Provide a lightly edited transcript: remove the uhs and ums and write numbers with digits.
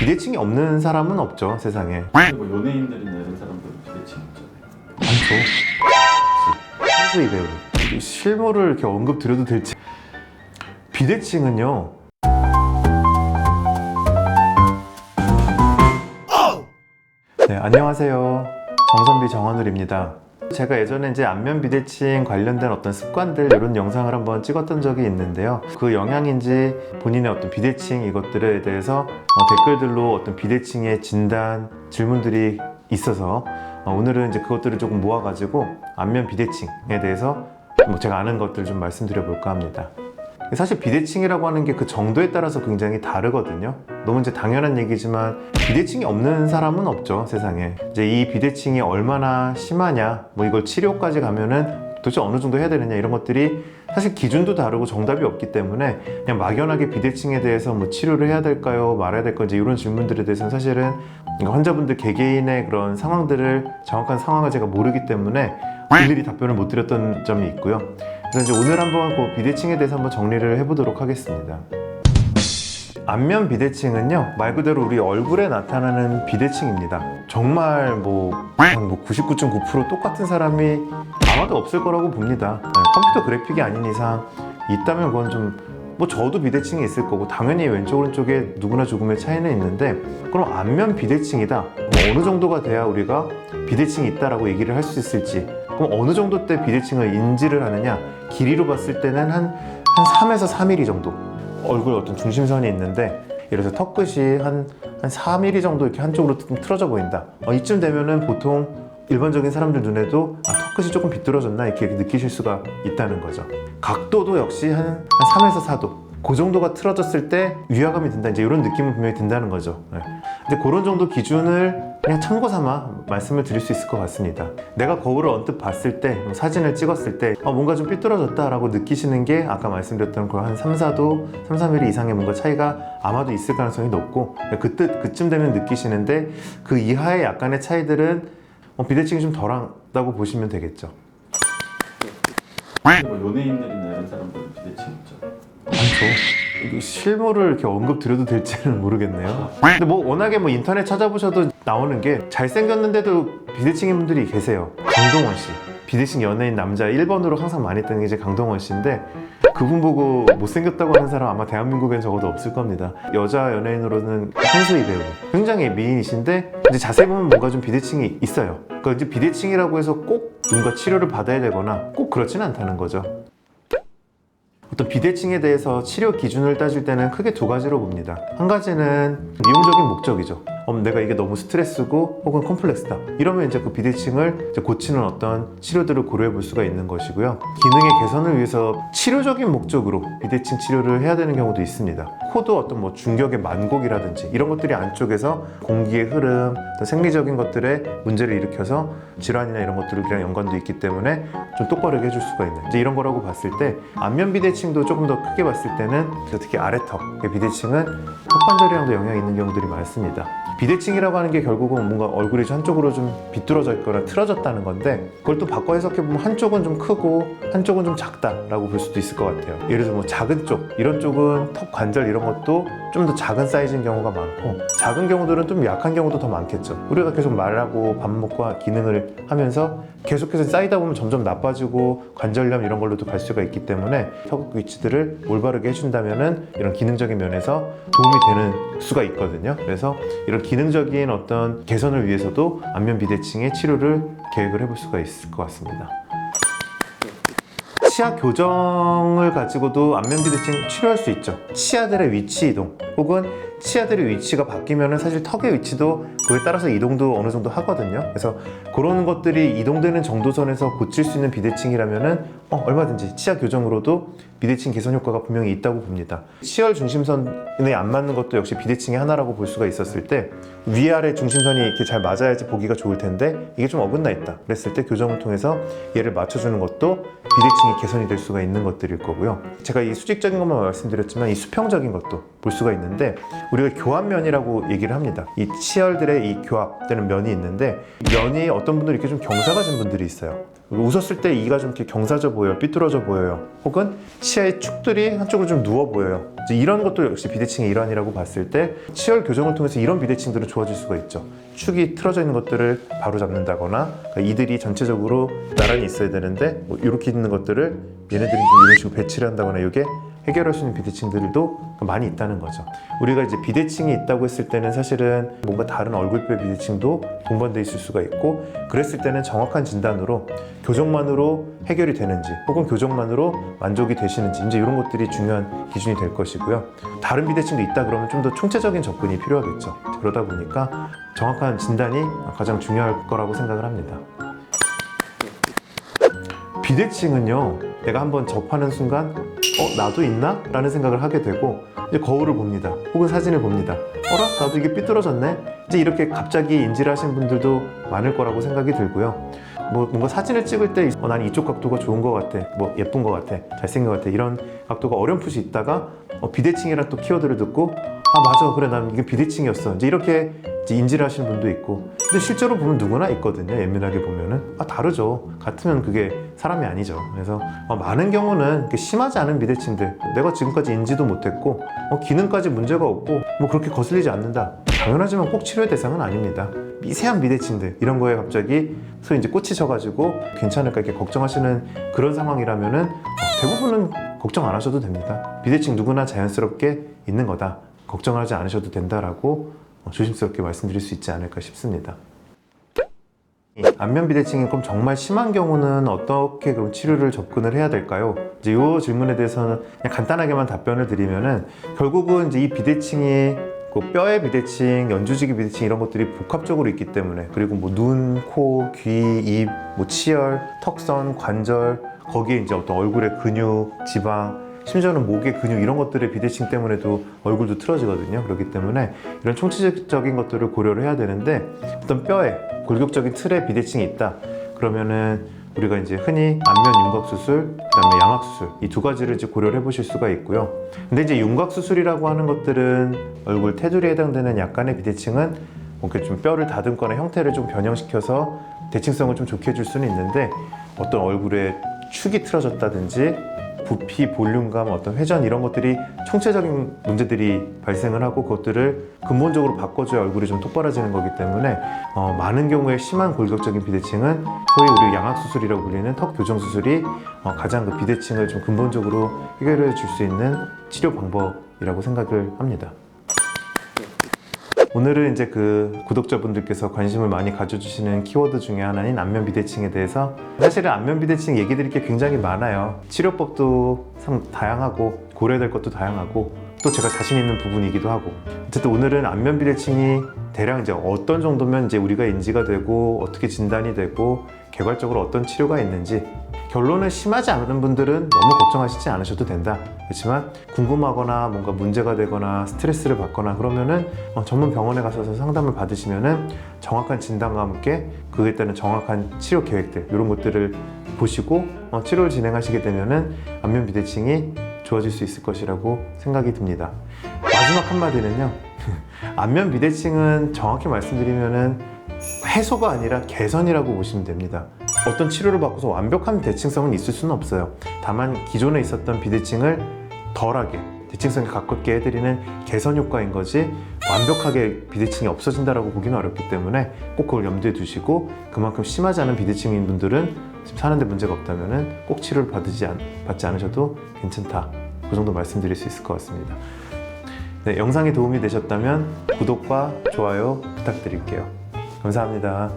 비대칭이 없는 사람은 없죠, 세상에. 뭐 연예인들이나 이런 사람들은 비대칭 있잖아요. 많죠. 한수희 배우. 실물을 이렇게 언급드려도 될지. 비대칭은요. 네, 안녕하세요. 정선비 정한울입니다. 제가 예전에 이제 안면 비대칭 관련된 어떤 습관들 이런 영상을 한번 찍었던 적이 있는데요. 그 영향인지 본인의 어떤 비대칭 이것들에 대해서 댓글들로 어떤 비대칭의 진단 질문들이 있어서 오늘은 이제 그것들을 조금 모아가지고 안면 비대칭에 대해서 제가 아는 것들 좀 말씀드려 볼까 합니다. 사실 비대칭이라고 하는 게 그 정도에 따라서 굉장히 다르거든요. 너무 이제 당연한 얘기지만 비대칭이 없는 사람은 없죠, 세상에. 이제 이 비대칭이 얼마나 심하냐, 뭐 이걸 치료까지 가면은 도대체 어느 정도 해야 되느냐 이런 것들이 사실 기준도 다르고 정답이 없기 때문에 그냥 막연하게 비대칭에 대해서 뭐 치료를 해야 될까요, 말아야 될 건지 이런 질문들에 대해서는 사실은 환자분들 개개인의 그런 상황들을 정확한 상황을 제가 모르기 때문에 일일이 답변을 못 드렸던 점이 있고요. 그래서 이제 오늘 한번 그 비대칭에 대해서 한번 정리를 해보도록 하겠습니다. 안면 비대칭은요, 말 그대로 우리 얼굴에 나타나는 비대칭입니다. 정말 뭐 99.9% 똑같은 사람이 아마도 없을 거라고 봅니다. 컴퓨터 그래픽이 아닌 이상 있다면 그건 좀 뭐 저도 비대칭이 있을 거고 당연히 왼쪽 오른쪽에 누구나 조금의 차이는 있는데, 그럼 안면 비대칭이다, 뭐 어느 정도가 돼야 우리가 비대칭이 있다라고 얘기를 할 수 있을지, 그럼 어느 정도 때 비대칭을 인지를 하느냐, 길이로 봤을 때는 한 3에서 3mm 정도 얼굴 어떤 중심선이 있는데, 예를 들어서 턱끝이 한 4mm 정도 이렇게 한쪽으로 좀 틀어져 보인다, 이쯤 되면은 보통 일반적인 사람들 눈에도 턱끝이 조금 비뚤어졌나 이렇게 느끼실 수가 있다는 거죠. 각도도 역시 한 3에서 4도 그 정도가 틀어졌을 때 위화감이 든다, 이제 이런 느낌은 분명히 든다는 거죠. 근데 그런 정도 기준을 그냥 참고 삼아 말씀을 드릴 수 있을 것 같습니다. 내가 거울을 언뜻 봤을 때, 사진을 찍었을 때 뭔가 좀 삐뚤어졌다라고 느끼시는 게 아까 말씀드렸던 그 한 3, 4도, 3, 4mm 이상의 뭔가 차이가 아마도 있을 가능성이 높고, 그쯤 되면 느끼시는데 그 이하의 약간의 차이들은 비대칭이 좀 덜하다고 보시면 되겠죠. 뭐 연예인들이나 이런 사람들은 비대칭 있잖아요. 많죠. 실물을 이렇게 언급드려도 될지는 모르겠네요. 근데 뭐 워낙에 뭐 인터넷 찾아보셔도 나오는 게 잘생겼는데도 비대칭인 분들이 계세요. 강동원 씨. 비대칭 연예인 남자 1번으로 항상 많이 뜨는 게 이제 강동원 씨인데, 그분 보고 못생겼다고 하는 사람 아마 대한민국엔 적어도 없을 겁니다. 여자 연예인으로는 한수희 배우. 굉장히 미인이신데 이제 자세히 보면 뭔가 좀 비대칭이 있어요. 그러니까 이제 비대칭이라고 해서 꼭 뭔가 치료를 받아야 되거나 꼭 그렇지는 않다는 거죠. 어떤 비대칭에 대해서 치료 기준을 따질 때는 크게 두 가지로 봅니다. 한 가지는 미용적인 목적이죠. 내가 이게 너무 스트레스고 혹은 컴플렉스다, 이러면 이제 그 비대칭을 이제 고치는 어떤 치료들을 고려해 볼 수가 있는 것이고요. 기능의 개선을 위해서 치료적인 목적으로 비대칭 치료를 해야 되는 경우도 있습니다. 코도 어떤 뭐 중격의 만곡이라든지 이런 것들이 안쪽에서 공기의 흐름, 어떤 생리적인 것들에 문제를 일으켜서 질환이나 이런 것들이랑 연관도 있기 때문에 좀 똑바르게 해줄 수가 있는 이제 이런 거라고 봤을 때, 안면 비대칭도 조금 더 크게 봤을 때는 특히 아래턱의 비대칭은 턱관절이랑도 영향이 있는 경우들이 많습니다. 비대칭이라고 하는 게 결국은 뭔가 얼굴이 한쪽으로 좀 비뚤어져 있거나 틀어졌다는 건데, 그걸 또 바꿔 해석해보면 한쪽은 좀 크고 한쪽은 좀 작다라고 볼 수도 있을 것 같아요. 예를 들어서 뭐 작은 쪽, 이런 쪽은 턱 관절 이런 것도 좀 더 작은 사이즈인 경우가 많고, 작은 경우들은 좀 약한 경우도 더 많겠죠. 우리가 계속 말하고 밥 먹고 기능을 하면서 계속해서 쌓이다 보면 점점 나빠지고 관절염 이런 걸로도 갈 수가 있기 때문에 턱 위치들을 올바르게 해준다면은 이런 기능적인 면에서 도움이 되는 수가 있거든요. 그래서 이런 기능적인 어떤 개선을 위해서도 안면 비대칭의 치료를 계획을 해볼 수가 있을 것 같습니다. 치아 교정을 가지고도 안면 비대칭 치료할 수 있죠. 치아들의 위치 이동 혹은 치아들의 위치가 바뀌면 사실 턱의 위치도 그에 따라서 이동도 어느 정도 하거든요. 그래서 그런 것들이 이동되는 정도선에서 고칠 수 있는 비대칭이라면은 얼마든지 치아 교정으로도 비대칭 개선 효과가 분명히 있다고 봅니다. 치열 중심선에 안 맞는 것도 역시 비대칭의 하나라고 볼 수가 있었을 때, 위아래 중심선이 이렇게 잘 맞아야지 보기가 좋을 텐데 이게 좀 어긋나 있다 그랬을 때 교정을 통해서 얘를 맞춰주는 것도 비대칭이 개선이 될 수가 있는 것들일 거고요. 제가 이 수직적인 것만 말씀드렸지만 이 수평적인 것도 볼 수가 있는데, 우리가 교합면이라고 얘기를 합니다. 이 치열들의 이 교합되는 면이 있는데, 면이 어떤 분들이 이렇게 좀 경사가진 분들이 있어요. 웃었을 때 이가 좀 이렇게 경사져 보여요. 삐뚤어져 보여요. 혹은 치아의 축들이 한쪽으로 좀 누워 보여요. 이제 이런 것도 역시 비대칭의 일환이라고 봤을 때 치열 교정을 통해서 이런 비대칭들은 좋아질 수가 있죠. 축이 틀어져 있는 것들을 바로 잡는다거나, 그러니까 이들이 전체적으로 나란히 있어야 되는데 뭐 이렇게 있는 것들을 얘네들이 좀 이런 식으로 배치를 한다거나, 이게 해결할 수 있는 비대칭들도 많이 있다는 거죠. 우리가 이제 비대칭이 있다고 했을 때는 사실은 뭔가 다른 얼굴뼈 비대칭도 동반돼 있을 수가 있고, 그랬을 때는 정확한 진단으로 교정만으로 해결이 되는지 혹은 교정만으로 만족이 되시는지, 이제 이런 것들이 중요한 기준이 될 것이고요. 다른 비대칭도 있다 그러면 좀 더 총체적인 접근이 필요하겠죠. 그러다 보니까 정확한 진단이 가장 중요할 거라고 생각을 합니다. 비대칭은요, 내가 한번 접하는 순간 나도 있나? 라는 생각을 하게 되고, 이제 거울을 봅니다. 혹은 사진을 봅니다. 어라? 나도 이게 삐뚤어졌네? 이제 이렇게 갑자기 인지를 하신 분들도 많을 거라고 생각이 들고요. 뭔가 사진을 찍을 때 난 이쪽 각도가 좋은 것 같아, 뭐 예쁜 것 같아, 잘생긴 것 같아, 이런 각도가 어렴풋이 있다가 비대칭이란 또 키워드를 듣고 맞아, 그래, 난 이게 비대칭이었어, 이제 이렇게 이제 인지를 하시는 분도 있고. 근데 실제로 보면 누구나 있거든요. 예민하게 보면은 다르죠. 같으면 그게 사람이 아니죠. 그래서 많은 경우는 심하지 않은 비대칭들, 내가 지금까지 인지도 못했고 기능까지 문제가 없고 뭐 그렇게 거슬리지 않는다, 당연하지만 꼭 치료의 대상은 아닙니다. 미세한 비대칭들, 이런 거에 갑자기 소위 이제 꽂히셔가지고 괜찮을까 이렇게 걱정하시는 그런 상황이라면은 대부분은 걱정 안 하셔도 됩니다. 비대칭 누구나 자연스럽게 있는 거다, 걱정하지 않으셔도 된다라고 조심스럽게 말씀드릴 수 있지 않을까 싶습니다. 안면 비대칭이 그럼 정말 심한 경우는 어떻게 그럼 치료를 접근을 해야 될까요? 이제 이 질문에 대해서는 그냥 간단하게만 답변을 드리면은, 결국은 이제 이 비대칭이 뼈의 비대칭, 연주지기 비대칭, 이런 것들이 복합적으로 있기 때문에, 그리고 뭐 눈, 코, 귀, 입, 뭐 치열, 턱선, 관절, 거기에 이제 어떤 얼굴의 근육, 지방, 심지어는 목의 근육, 이런 것들의 비대칭 때문에도 얼굴도 틀어지거든요. 그렇기 때문에 이런 총체적인 것들을 고려를 해야 되는데, 어떤 뼈에 골격적인 틀에 비대칭이 있다 그러면은 우리가 이제 흔히 안면 윤곽 수술, 그다음에 양악 수술, 이 두 가지를 이제 고려를 해보실 수가 있고요. 근데 이제 윤곽 수술이라고 하는 것들은 얼굴 테두리에 해당되는 약간의 비대칭은 뭔가 좀 뼈를 다듬거나 형태를 좀 변형시켜서 대칭성을 좀 좋게 해줄 수는 있는데, 어떤 얼굴에 축이 틀어졌다든지 부피, 볼륨감, 어떤 회전, 이런 것들이 총체적인 문제들이 발생을 하고, 그것들을 근본적으로 바꿔줘야 얼굴이 좀 똑바라지는 거기 때문에 많은 경우에 심한 골격적인 비대칭은 소위 우리 양악수술이라고 불리는 턱 교정 수술이 가장 그 비대칭을 좀 근본적으로 해결해 줄 수 있는 치료 방법이라고 생각을 합니다. 오늘은 이제 구독자분들께서 관심을 많이 가져주시는 키워드 중에 하나인 안면 비대칭에 대해서, 사실은 안면 비대칭 얘기 드릴 게 굉장히 많아요. 치료법도 참 다양하고 고려해야 될 것도 다양하고, 또 제가 자신 있는 부분이기도 하고. 어쨌든 오늘은 안면 비대칭이 대략 이제 어떤 정도면 이제 우리가 인지가 되고 어떻게 진단이 되고 개괄적으로 어떤 치료가 있는지, 결론은 심하지 않은 분들은 너무 걱정하시지 않으셔도 된다. 그렇지만 궁금하거나 뭔가 문제가 되거나 스트레스를 받거나 그러면은 전문 병원에 가셔서 상담을 받으시면은 정확한 진단과 함께 그에 따른 정확한 치료 계획들, 이런 것들을 보시고 치료를 진행하시게 되면은 안면 비대칭이 좋아질 수 있을 것이라고 생각이 듭니다. 마지막 한마디는요. 안면 비대칭은 정확히 말씀드리면은 해소가 아니라 개선이라고 보시면 됩니다. 어떤 치료를 받고서 완벽한 대칭성은 있을 수는 없어요. 다만 기존에 있었던 비대칭을 덜하게, 대칭성에 가깝게 해드리는 개선 효과인 거지, 완벽하게 비대칭이 없어진다라고 보기는 어렵기 때문에 꼭 그걸 염두에 두시고, 그만큼 심하지 않은 비대칭인 분들은 지금 사는데 문제가 없다면 꼭 치료를 받지 않으셔도 괜찮다, 그 정도 말씀드릴 수 있을 것 같습니다. 네, 영상이 도움이 되셨다면 구독과 좋아요 부탁드릴게요. 감사합니다.